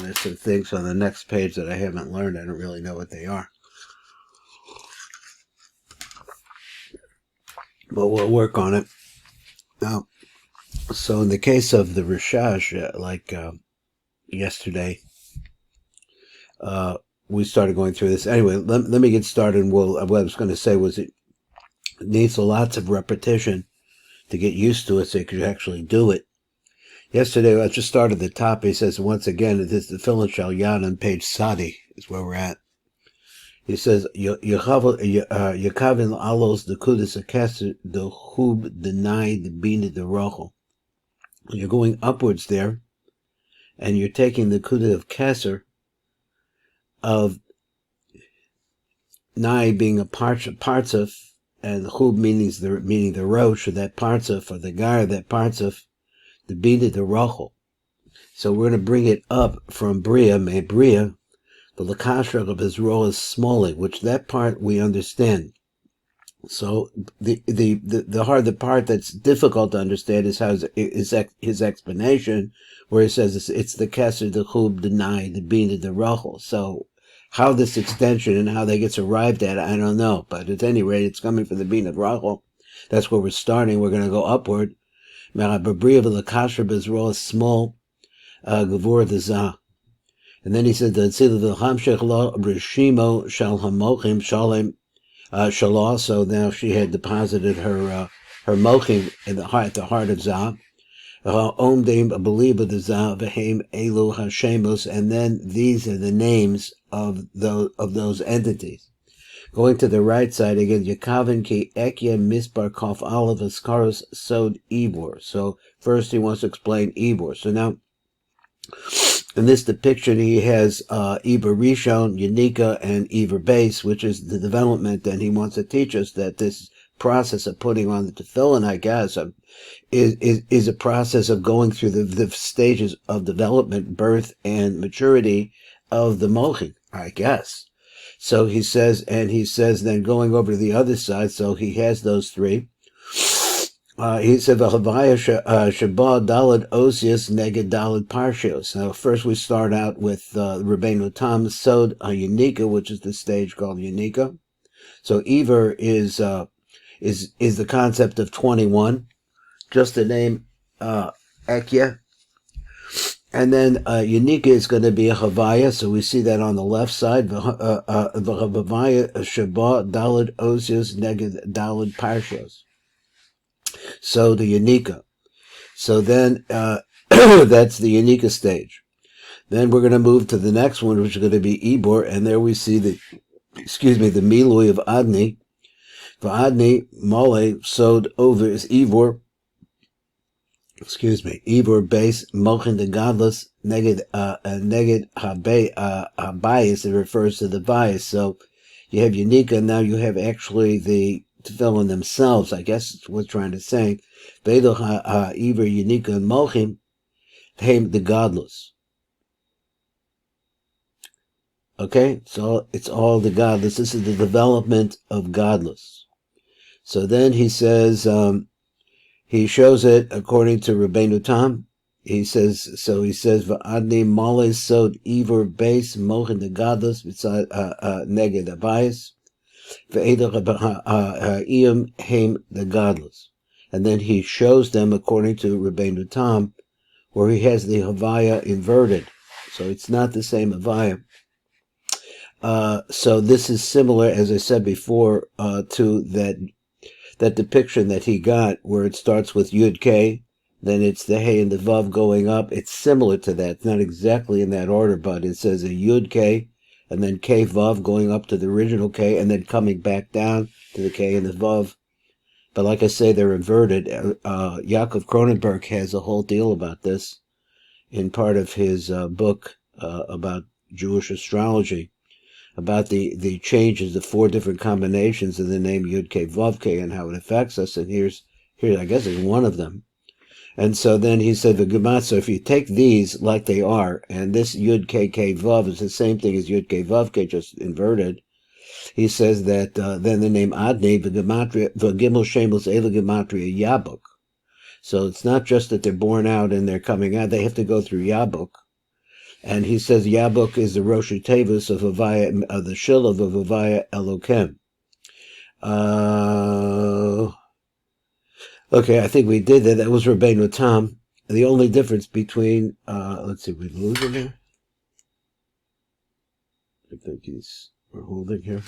there's some things on the next page that I haven't learned. I don't really know what they are. But we'll work on it. Now, so in the case of the Rashash, yesterday, we started going through this. Anyway, let me get started. And what I was going to say was it needs lots of repetition to get used to it so you can actually do it. Yesterday, I just started the top. He says, once again, it is the Tefillin Shal Yad on page Sadi is where we're at. He says, Yekavin alos the kudus akeser the hub the nai the bina the rochel. You're going upwards there, and you're taking the kudah of keser of nai being a parts of, and the hub meaning the rosh, or that parts of, or the gar, that parts of the bina the rochel. So we're going to bring it up from bria, me bria. The lakashra of his role is smalling, which that part we understand. So the part that's difficult to understand is how his explanation, where he says it's the keser, the chub, the nai, the bina, the rachel. So how this extension and how that gets arrived at, I don't know. But at any rate, it's coming from the bina, the rachel. That's where we're starting. We're going to go upward. Merababriya of the lakashra of his role is small. Gevurot the zah. And then he said that Hamshech lo Rishimo Shal Hamochim Shalem Shalah. So now she had deposited her mochim at the heart of Zah. Omdim a believer the Zah Vehem Elu Hashemos, and then these are the names of those entities. Going to the right side again, Yekavin ki Ekye Mispar Kof Olav Askaros Sod Ibor. So first he wants to explain Ibor. So now in this depiction, he has Iver Rishon, Yanika, and Iver Base, which is the development, and he wants to teach us that this process of putting on the tefillin, I guess, is a process of going through the stages of development, birth, and maturity of the mochi, I guess. So he says, then going over to the other side, so he has those three. He said, "V'chavaya shabah dalad osius neged dalad parshios." Now, first we start out with Rabeinu Tam Sod Yanika, which is the stage called Yanika. So, Iver is the concept of 21, just the name Ekya, and then Yanika is going to be a Havaya. So we see that on the left side. V'chavaya shabah dalad osius neged dalad parshios. So the Yanika. So then that's the Yanika stage. Then we're going to move to the next one, which is going to be Ibor, and there we see the Milui of Adni. For Adni, Mole, Sod, Over is Ivor. Ivor base, Mochin the godless, Neged Habayis, it refers to the bias. So you have Yanika, now you have actually the Tefillin themselves, I guess is what we're trying to say. Vedo Iver Yanika and Mochim, the godless. Okay, so it's all the godless. This is the development of godless. So then he says, he shows it according to Rabeinu Tam. He says, V'adni male sod Iver base Mochin the godless beside neged abayis. The godless, and then he shows them according to Rabeinu Tam, where he has the Havaya inverted, so it's not the same Havaya. So this is similar, as I said before, to that depiction that he got, where it starts with Yud K, then it's the Hey and the Vav going up. It's similar to that. It's not exactly in that order, but it says a Yud K, and then K Vav going up to the original K, and then coming back down to the K and the Vav. But like I say, they're inverted. Yaakov Cronenberg has a whole deal about this in part of his book about Jewish astrology, about the changes, the four different combinations of the name Yud K Vav K and how it affects us. And here I guess is one of them. And so then he said, so if you take these like they are, and this Yud K K Vav is the same thing as Yud K Vav K, just inverted, he says that then the name Adne, v'gimel shemos ela gematria Yabuk. So it's not just that they're born out and they're coming out, they have to go through Yabuk. And he says Yabuk is the Rosh Tevus of Havaya, the Shilav of Havaya Elokem. Okay, I think we did that. That was Rabeinu Tam. The only difference between, let's see, we lose it here. I think we're holding here.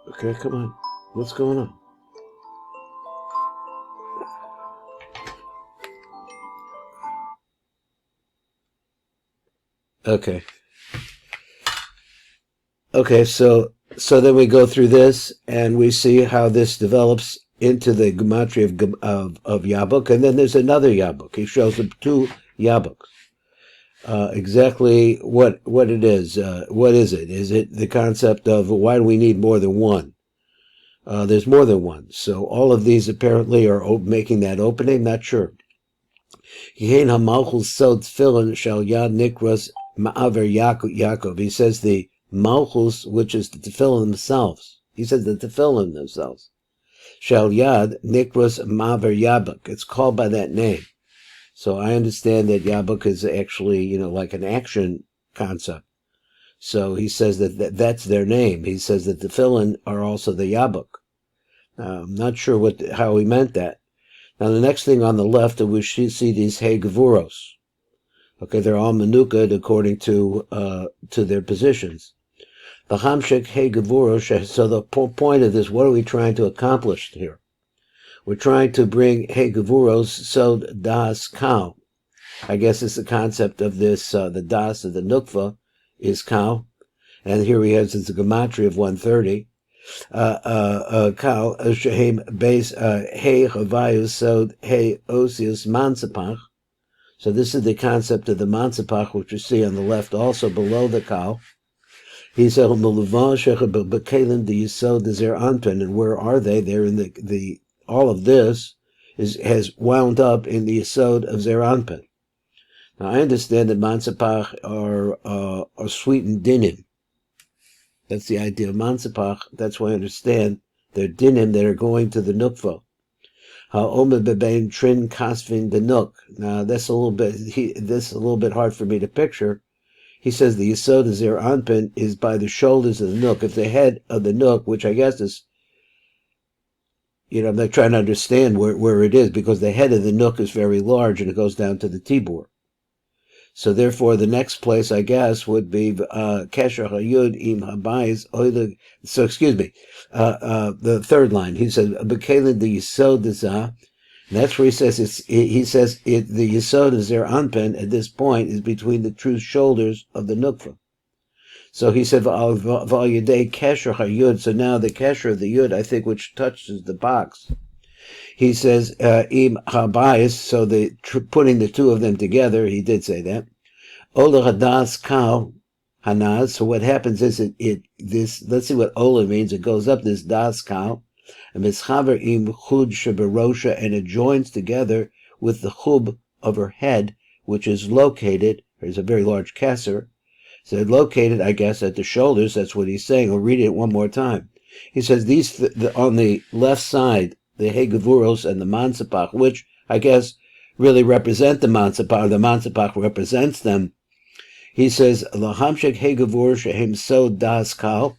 Okay, come on. What's going on? Okay. Okay, so then we go through this and we see how this develops into the gematria of Yabuk, and then there's another Yabuk. He shows them two Yabuks. Exactly what it is. What is it? Is it the concept of why do we need more than one? There's more than one. So all of these apparently are making that opening. Not sure. He says the Malchus, which is the Tefillin themselves. He says the Tefillin themselves. Shal Yad Nikras Maver Yabuk. It's called by that name. So I understand that Yabuk is actually, like an action concept. So he says that's their name. He says that the Tefillin are also the Yabuk. I'm not sure how he meant that. Now the next thing on the left, we see these gevuros. Okay, they're all menukad according to their positions. The hamshek gevuros. So the point of this, what are we trying to accomplish here? We're trying to bring gevuros sod das kahl. I guess it's the concept of this. The das of the nukva is kahl, and here he has it's a gematria of 130. Kahl shehem base he chavayus sod he osius mansapach. So this is the concept of the mansapach, which you see on the left, also below the kahl. He said, and where are they? They're in the all of this has wound up in the yesod of Zer Anpin. Now I understand that mansapach are sweetened dinim. That's the idea of mansapach. That's why I understand they're dinim that are going to the nukva. Ha'omer bebein trin kasvin the nuk. Now that's a little bit hard for me to picture. He says the yesod of Zer Anpin is by the shoulders of the nuk. If the head of the nuk, which I guess is, I'm not trying to understand where it is, because the head of the nuk is very large and it goes down to the tibur. So therefore, the next place, I guess, would be kesher hayud im habayis oile. So excuse me, the third line. He says bekelin the yesod dezah. That's where he says the yesod of Zer Anpin at this point is between the true shoulders of the nukva. So he said v'al yedei kesher hayud. So now the kesher of the yud, I think, which touches the box. He says im habayis. So putting the two of them together, he did say that. Ola hadas kahl hanaz. So what happens is let's see what ola means. It goes up this das kahl. And mischaver im chud sheberosha, and it joins together with the chub of her head, which is located. There's a very large keser. So located, I guess, at the shoulders. That's what he's saying. I'll read it one more time. He says these on the left side, the gevuros and the mansapach, which I guess really represent the mansapach. The mansapach represents them. He says lahamshek gevur shehem sod das kahl.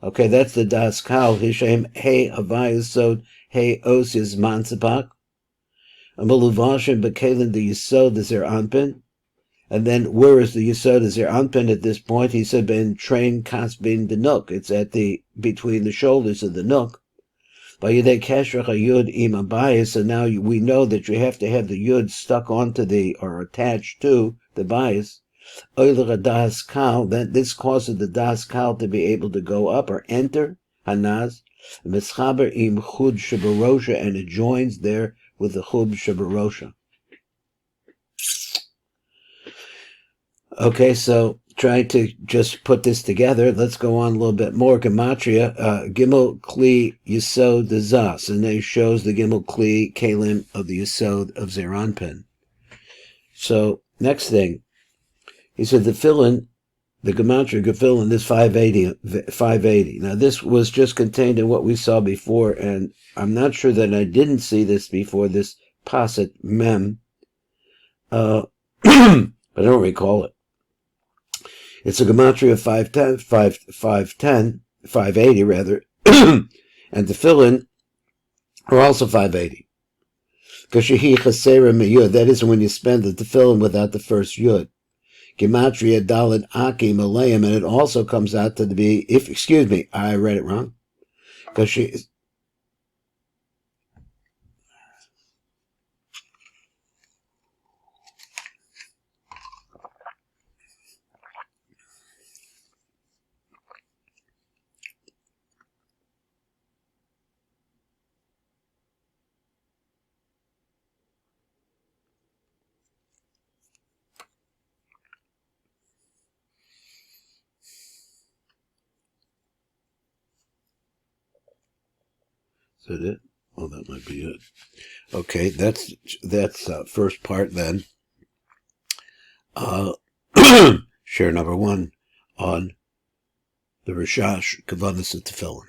Okay, that's the das kahl. Hishem he havayus sod he osius mansapach. Amaluvashim bekelin the yesod is their anpin. And then where is the yesod is their anpin at this point? He said ben train kasbin the nuk. It's between the shoulders of the nuk. By yedei kesher hayud im habayis. So now we know that you have to have the yud stuck onto or attached to the bayis. Oiler das kahl, that this causes the das kahl to be able to go up or enter hanaz. Mischaber im chud sheberosha, and it joins there with the chub sheberosha. Okay, so trying to just put this together, let's go on a little bit more. Gematria, Gimel Kli Yesod Zas, and it shows the Gimel Kli Kalim of the Yesod of Zer Anpin. So, next thing, he said the Tefillin The gematria Tefillin is 580. Now, this was just contained in what we saw before, and I'm not sure that I didn't see this before, this Paset Mem. But I don't recall it. It's a gematria of 580 rather, and Tefillin are also 580. That is when you spend the Tefillin without the first Yud. Gematria Dalet Aki Malayim, and it also comes out to be, excuse me, I read it wrong. Because is that it? Oh, that might be it. Okay, that's first part then. Share number 1 on the Rashash Kavanas and Tefillin.